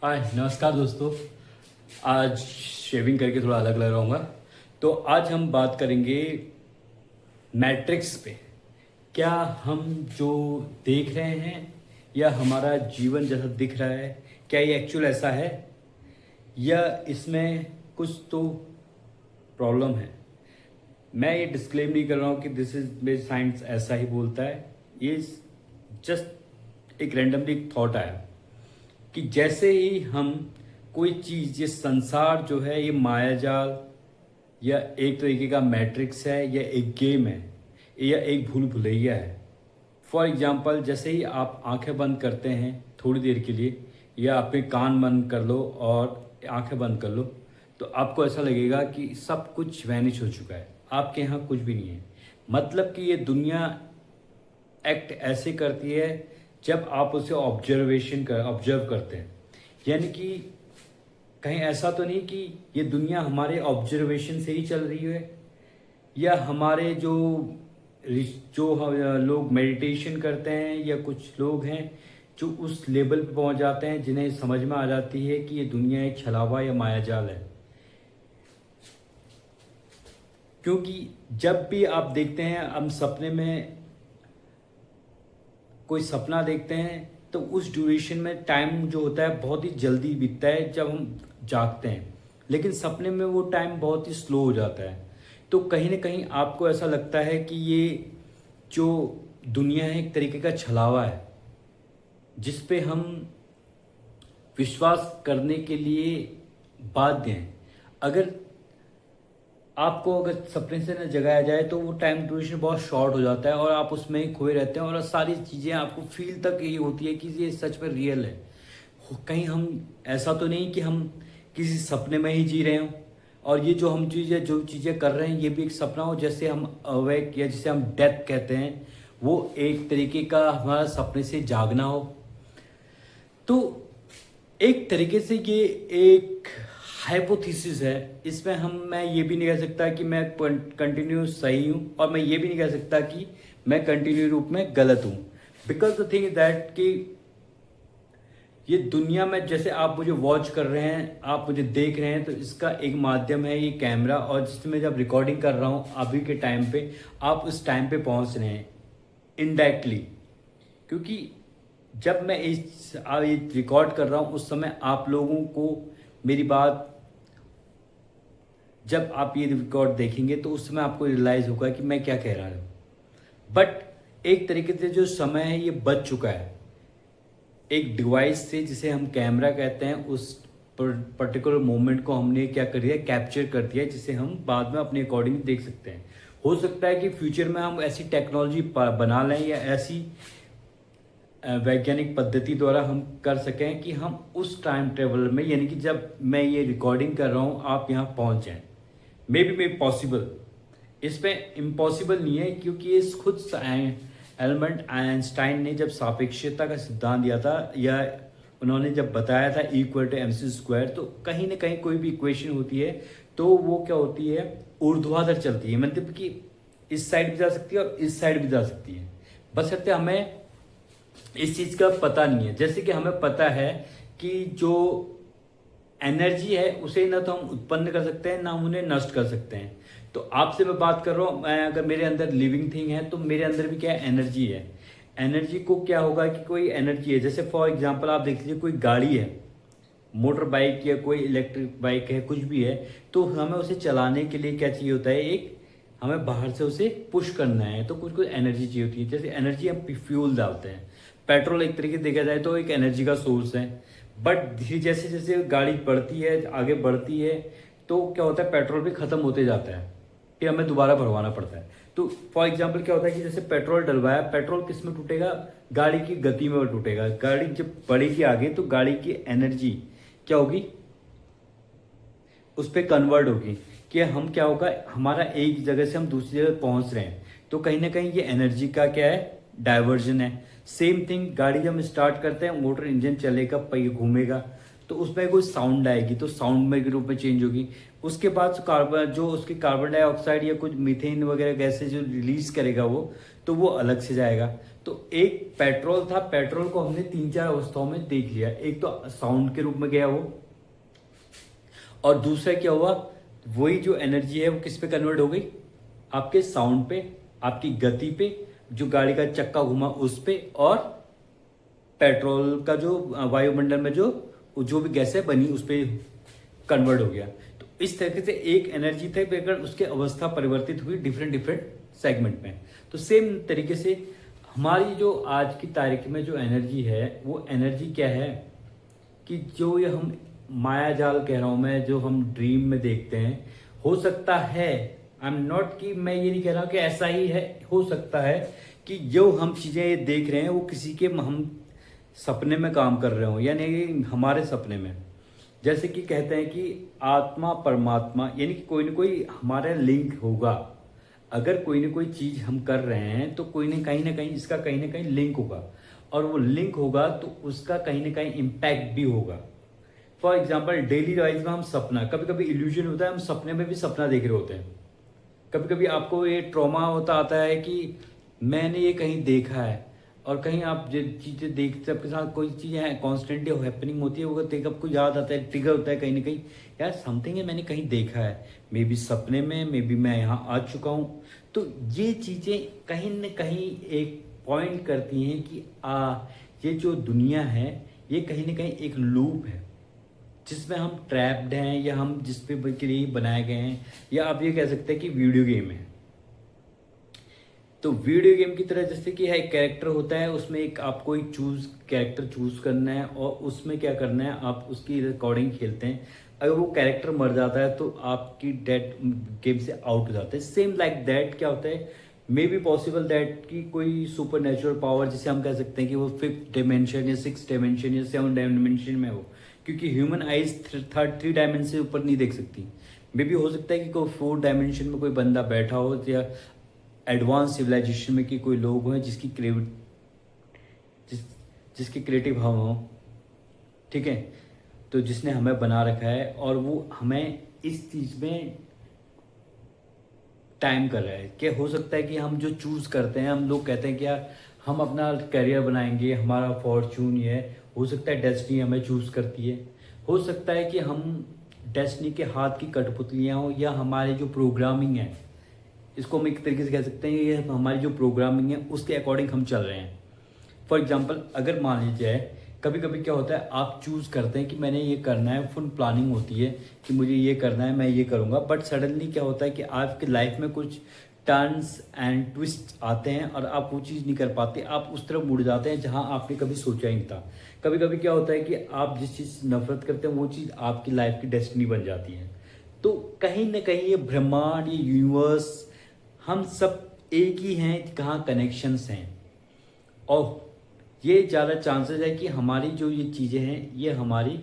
हाय नमस्कार दोस्तों। आज शेविंग करके थोड़ा अलग लग रहा हूँगा। तो आज हम बात करेंगे मैट्रिक्स पे। क्या हम जो देख रहे हैं या हमारा जीवन जैसा दिख रहा है, क्या ये एक्चुअल ऐसा है या इसमें कुछ तो प्रॉब्लम है। मैं ये डिस्क्लेम नहीं कर रहा हूँ कि दिस इज मेरे साइंस ऐसा ही बोलता है। ये जस्ट एक रैंडमली एक थॉट आया कि जैसे ही हम कोई चीज़, ये संसार जो है ये मायाजाल या एक तरीके का मैट्रिक्स है या एक गेम है या एक भूल भुलैया है। फॉर एग्जाम्पल, जैसे ही आप आंखें बंद करते हैं थोड़ी देर के लिए या अपने कान बंद कर लो और आंखें बंद कर लो, तो आपको ऐसा लगेगा कि सब कुछ वैनिश हो चुका है, आपके यहाँ कुछ भी नहीं है। मतलब कि ये दुनिया एक्ट ऐसे करती है जब आप उसे ऑब्जर्व करते हैं। यानी कि कहीं ऐसा तो नहीं कि ये दुनिया हमारे ऑब्जर्वेशन से ही चल रही है या हमारे जो लोग मेडिटेशन करते हैं या कुछ लोग हैं जो उस लेवल पे पहुंच जाते हैं जिन्हें समझ में आ जाती है कि ये दुनिया एक छलावा या मायाजाल है। क्योंकि जब भी आप देखते हैं, हम सपने में कोई सपना देखते हैं तो उस ड्यूरेशन में टाइम जो होता है बहुत ही जल्दी बीतता है जब हम जागते हैं, लेकिन सपने में वो टाइम बहुत ही स्लो हो जाता है। तो कहीं ना कहीं आपको ऐसा लगता है कि ये जो दुनिया है एक तरीके का छलावा है जिस पे हम विश्वास करने के लिए बाध्य हैं। अगर सपने से न जगाया जाए तो वो टाइम ड्यूरेशन बहुत शॉर्ट हो जाता है और आप उसमें ही खोए रहते हैं और सारी चीज़ें आपको फील तक यही होती है कि ये सच में रियल है। कहीं हम ऐसा तो नहीं कि हम किसी सपने में ही जी रहे हों और ये जो चीज़ें कर रहे हैं ये भी एक सपना हो, जैसे हम अवेक या जिसे हम डेथ कहते हैं, वो एक तरीके का हमारा सपने से जागना हो। तो एक तरीके से ये एक हाइपोथेसिस है। इसमें मैं ये भी नहीं कह सकता कि मैं कंटिन्यू सही हूँ और मैं ये भी नहीं कह सकता कि मैं कंटिन्यू रूप में गलत हूँ। Because the thing is that कि ये दुनिया में, जैसे आप मुझे वॉच कर रहे हैं, आप मुझे देख रहे हैं, तो इसका एक माध्यम है ये कैमरा, और जिसमें मैं जब रिकॉर्डिंग कर रहा हूँ अभी के टाइम पे, आप उस टाइम पे पहुँच रहे हैं इनडायरेक्टली। क्योंकि जब मैं ये रिकॉर्ड कर रहा हूँ उस समय आप लोगों को मेरी बात, जब आप ये रिकॉर्ड देखेंगे तो उस समय आपको रियलाइज होगा कि मैं क्या कह रहा हूँ। बट एक तरीके से जो समय है ये बच चुका है एक डिवाइस से, जिसे हम कैमरा कहते हैं। उस पर्टिकुलर मोमेंट को हमने क्या कर दिया, कैप्चर कर दिया, जिसे हम बाद में अपने अकॉर्डिंग देख सकते हैं। हो सकता है कि फ्यूचर में हम ऐसी टेक्नोलॉजी बना लें या ऐसी वैज्ञानिक पद्धति द्वारा हम कर सकें कि हम उस टाइम ट्रेवल में, यानी कि जब मैं ये रिकॉर्डिंग कर रहा हूँ आप यहाँ पहुँच जाएं। मे बी पॉसिबल, इसमें इम्पॉसिबल नहीं है, क्योंकि ये खुद एल्बर्ट आइंस्टाइन ने जब सापेक्षता का सिद्धांत दिया था या उन्होंने जब बताया था E=mc², तो कहीं ना कहीं कोई भी इक्वेशन होती है तो वो क्या होती है, ऊर्ध्वाधर चलती है। मतलब कि इस साइड भी जा सकती है और इस साइड भी जा सकती है, बशर्ते हमें इस चीज़ का पता नहीं है। जैसे कि हमें पता है कि जो एनर्जी है उसे ना तो हम उत्पन्न कर सकते हैं ना हम उन्हें नष्ट कर सकते हैं। तो आपसे मैं बात कर रहा हूँ, मैं अगर मेरे अंदर लिविंग थिंग है तो मेरे अंदर भी क्या है, एनर्जी है। एनर्जी को क्या होगा कि कोई एनर्जी है, जैसे फॉर एग्जांपल आप देख लीजिए कोई गाड़ी है, मोटर बाइक या कोई इलेक्ट्रिक बाइक है, कुछ भी है, तो हमें उसे चलाने के लिए क्या चाहिए होता है, एक हमें बाहर से उसे पुश करना है, तो कुछ कुछ एनर्जी चाहिए होती है। जैसे एनर्जी हम फ्यूल डालते हैं, पेट्रोल एक तरीके से देखा जाए तो एक एनर्जी का सोर्स है। बट धीरे जैसे जैसे गाड़ी बढ़ती है, आगे बढ़ती है, तो क्या होता है, पेट्रोल भी खत्म होते जाता है, फिर हमें दोबारा भरवाना पड़ता है। तो फॉर एग्जाम्पल क्या होता है कि जैसे पेट्रोल डलवाया, पेट्रोल किस में टूटेगा, गाड़ी की गति में टूटेगा। गाड़ी जब बढ़ेगी आगे तो गाड़ी की एनर्जी क्या होगी, उस पर कन्वर्ट होगी कि हम क्या होगा, हमारा एक जगह से हम दूसरी जगह पहुंच रहे हैं, तो कहीं ना कहीं ये एनर्जी का क्या है, डाइवर्जन है। सेम थिंग, गाड़ी जब हम स्टार्ट करते हैं, मोटर इंजन चलेगा, पहिया घूमेगा, तो उसमें कोई साउंड आएगी तो साउंड में के रूप में चेंज होगी। उसके बाद जो उसकी कार्बन डाइऑक्साइड या कुछ मीथेन वगैरह गैसें जो रिलीज करेगा वो, तो वो अलग से जाएगा। तो एक पेट्रोल था, पेट्रोल को हमने 3-4 अवस्थाओं में देख लिया। एक तो साउंड के रूप में गया वो, और दूसरा क्या हुआ, वही जो एनर्जी है वो किस पे कन्वर्ट हो गई, आपके साउंड पे, आपकी गति पे, जो गाड़ी का चक्का घुमा उस पे, और पेट्रोल का जो वायुमंडल में जो भी गैसें बनी उस पे कन्वर्ट हो गया। तो इस तरीके से एक एनर्जी थे लेकर उसकी अवस्था परिवर्तित हुई डिफरेंट डिफरेंट सेगमेंट में। तो सेम तरीके से हमारी जो आज की तारीख में जो एनर्जी है, वो एनर्जी क्या है कि जो ये हम माया जाल कह रहा हूं मैं, जो हम ड्रीम में देखते हैं, हो सकता है, आई एम नॉट कि मैं ये नहीं कह रहा कि ऐसा ही है, हो सकता है कि जो हम चीजें देख रहे हैं वो किसी के हम सपने में काम कर रहे हो, यानी हमारे सपने में। जैसे कि कहते हैं कि आत्मा परमात्मा, यानी कि कोई ना कोई हमारा लिंक होगा। अगर कोई ना कोई चीज हम कर रहे हैं तो कोई ना कहीं इसका कहीं ना कहीं लिंक होगा, और वो लिंक होगा तो उसका कहीं ना कहीं इम्पैक्ट भी होगा। फॉर एग्जाम्पल डेली लाइफ में हम सपना, कभी कभी इल्यूजन होता है, हम सपने में भी सपना देख रहे होते हैं। कभी कभी आपको ये ट्रॉमा होता आता है कि मैंने ये कहीं देखा है, और कहीं आप जो चीज़ें देखते आपके साथ कोई चीज़ें हैं कॉन्स्टेंटली हैपनिंग होती है, वो देख आपको याद आता है, ट्रिगर होता है कहीं ना कहीं, यार समथिंग है मैंने कहीं देखा है, मे बी सपने में, मे बी मैं यहाँ आ चुका हूँ। तो ये चीज़ें कहीं ना कहीं एक पॉइंट करती हैं कि ये जो दुनिया है ये कहीं ना कहीं एक लूप है जिसमें हम ट्रैप्ड हैं, या हम जिस पे के लिए बनाए गए हैं, या आप ये कह सकते हैं कि वीडियो गेम है। तो वीडियो गेम की तरह जैसे कि है, एक कैरेक्टर होता है, उसमें एक आपको एक कैरेक्टर चूज करना है, और उसमें क्या करना है, आप उसकी रिकॉर्डिंग खेलते हैं। अगर वो कैरेक्टर मर जाता है तो आपकी डेट गेम से आउट हो जाता है। सेम लाइक दैट क्या होता है, मे बी पॉसिबल दैट कि कोई सुपर नेचुरल पावर, जिसे हम कह सकते हैं कि वो 5th डायमेंशन या 6th डायमेंशन या 7th डायमेंशन में हो, क्योंकि ह्यूमन आइज 3 डायमेंशन से ऊपर नहीं देख सकती। मे बी हो सकता है कि कोई 4th डायमेंशन में कोई बंदा बैठा हो, या एडवांस सिविलाइजेशन में कि कोई लोग हैं जिसकी क्रिएटिव हम हो, ठीक है, तो जिसने हमें बना रखा है, और वो हमें इस चीज में टाइम कर रहा है। क्या हो सकता है कि हम जो चूज करते हैं, हम लोग कहते हैं कि यार हम अपना करियर बनाएंगे, हमारा फॉर्चून ये है, हो सकता है डेस्टिनी हमें चूज करती है। हो सकता है कि हम डेस्टिनी के हाथ की कठपुतलियां हो, या हमारी जो प्रोग्रामिंग है, इसको हम एक तरीके से कह सकते हैं, ये हमारी जो प्रोग्रामिंग है उसके अकॉर्डिंग हम चल रहे हैं। फॉर एग्जाम्पल अगर मान लीजिए कभी कभी क्या होता है, आप चूज करते हैं कि मैंने ये करना है, फुल प्लानिंग होती है कि मुझे ये करना है, मैं ये करूँगा, बट सडनली क्या होता है कि आपकी लाइफ में कुछ टर्न्स एंड ट्विस्ट आते हैं, और आप वो चीज़ नहीं कर पाते, आप उस तरफ मुड़ जाते हैं जहाँ आपने कभी सोचा ही नहीं था। कभी कभी क्या होता है कि आप जिस चीज़ से नफरत करते हैं वो चीज़ आपकी लाइफ की डेस्टिनी बन जाती है। तो कहीं ना कहीं ये ब्रह्मांड, ये यूनिवर्स, हम सब एक ही हैं, कहाँ कनेक्शंस हैं, और ये ज़्यादा चांसेस है कि हमारी जो ये चीज़ें हैं ये हमारी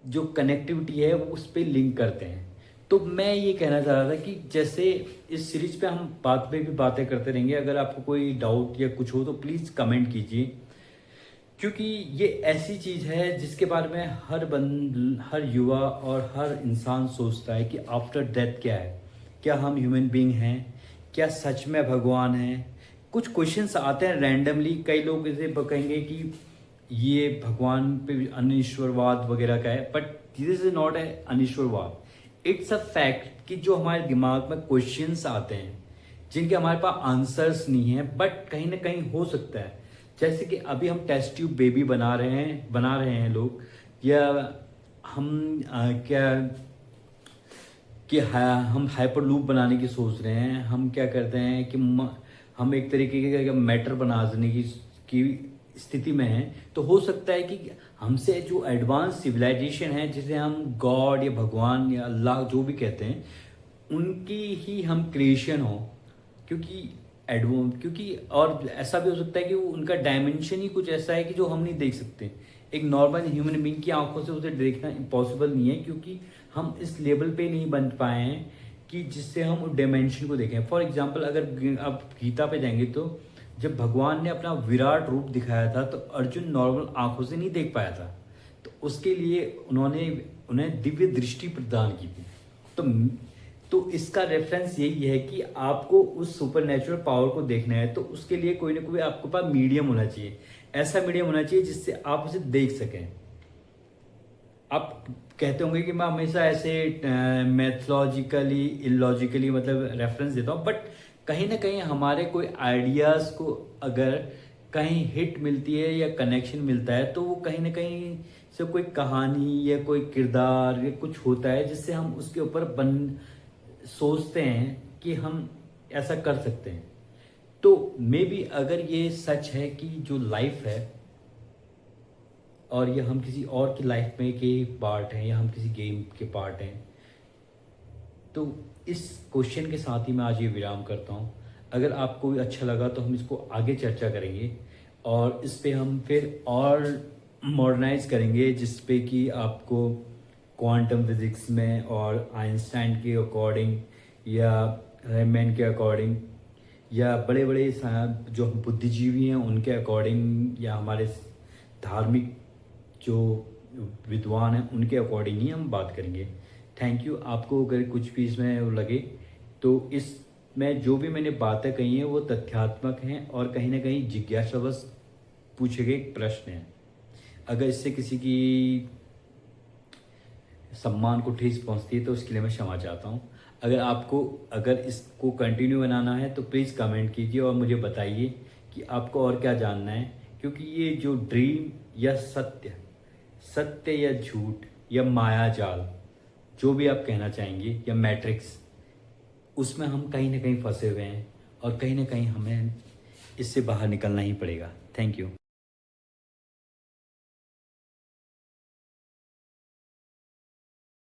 जो कनेक्टिविटी है वो उस पर लिंक करते हैं। तो मैं ये कहना चाह रहा था कि जैसे इस सीरीज पे हम बात पे भी बातें करते रहेंगे। अगर आपको कोई डाउट या कुछ हो तो प्लीज़ कमेंट कीजिए, क्योंकि ये ऐसी चीज़ है जिसके बारे में हर युवा और हर इंसान सोचता है कि आफ्टर डेथ क्या है, क्या हम ह्यूमन बीइंग हैं, क्या सच में भगवान है। कुछ क्वेश्चंस आते हैं रैंडमली, कई लोग इसे कहेंगे कि ये भगवान पे अनिश्वरवाद वगैरह का है, but this is not a अनिश्वरवाद, इट्स अ फैक्ट कि जो हमारे दिमाग में क्वेश्चंस आते हैं जिनके हमारे पास आंसर्स नहीं है, बट कहीं ना कहीं हो सकता है। जैसे कि अभी हम टेस्ट ट्यूब बेबी बना रहे हैं लोग, या हम हम हाइपर लूप बनाने की सोच रहे हैं। हम क्या करते हैं कि हम एक तरीके का मैटर बनाने की स्थिति में हैं। तो हो सकता है कि हमसे जो एडवांस सिविलाइजेशन है, जिसे हम गॉड या भगवान या अल्लाह जो भी कहते हैं, उनकी ही हम क्रिएशन हो, क्योंकि और ऐसा भी हो सकता है कि उनका डायमेंशन ही कुछ ऐसा है कि जो हम नहीं देख सकते। एक नॉर्मल ह्यूमन बीइंग की आंखों से उसे देखना इम्पॉसिबल नहीं है, क्योंकि हम इस लेवल पे नहीं बन पाए हैं कि जिससे हम उस डायमेंशन को देखें। फॉर एग्जांपल अगर आप गीता पे जाएंगे तो जब भगवान ने अपना विराट रूप दिखाया था तो अर्जुन नॉर्मल आंखों से नहीं देख पाया था, तो उसके लिए उन्होंने उन्हें दिव्य दृष्टि प्रदान की थी। तो इसका रेफरेंस यही है कि आपको उस सुपर नेचुरल पावर को देखना है तो उसके लिए कोई ना कोई आपके पास मीडियम होना चाहिए, ऐसा मीडियम होना चाहिए जिससे आप उसे देख सकें। आप कहते होंगे कि मैं हमेशा ऐसे मैथोलॉजिकली इलॉजिकली मतलब रेफरेंस देता हूँ, बट कहीं ना कहीं हमारे कोई आइडियाज़ को अगर कहीं हिट मिलती है या कनेक्शन मिलता है तो वो कहीं ना कहीं से कोई कहानी या कोई किरदार या कुछ होता है जिससे हम उसके ऊपर सोचते हैं कि हम ऐसा कर सकते हैं। तो मे बी अगर ये सच है कि जो लाइफ है और ये हम किसी और की लाइफ में के पार्ट हैं या हम किसी गेम के पार्ट हैं, तो इस क्वेश्चन के साथ ही मैं आज ये विराम करता हूँ। अगर आपको भी अच्छा लगा तो हम इसको आगे चर्चा करेंगे और इस पे हम फिर और मॉडर्नाइज करेंगे, जिस पे कि आपको क्वांटम फिजिक्स में और आइंस्टाइन के अकॉर्डिंग या रेमैन के अकॉर्डिंग या बड़े बड़े जो बुद्धिजीवी हैं उनके अकॉर्डिंग या हमारे धार्मिक जो विद्वान हैं उनके अकॉर्डिंग ही हम बात करेंगे। Thank you. आपको अगर कुछ भी इसमें लगे तो इसमें जो भी मैंने बातें कही हैं वो तथ्यात्मक हैं और कहीं ना कहीं जिज्ञासावश पूछे गए प्रश्न हैं। अगर इससे किसी की सम्मान को ठेस पहुंचती है तो उसके लिए मैं क्षमा चाहता हूं। अगर इसको कंटिन्यू बनाना है तो प्लीज़ कमेंट कीजिए और मुझे बताइए कि आपको और क्या जानना है, क्योंकि ये जो ड्रीम या सत्य या झूठ या माया जाल जो भी आप कहना चाहेंगे या मैट्रिक्स, उसमें हम कहीं ना कहीं फंसे हुए हैं और कहीं ना कहीं हमें इससे बाहर निकलना ही पड़ेगा। Thank you.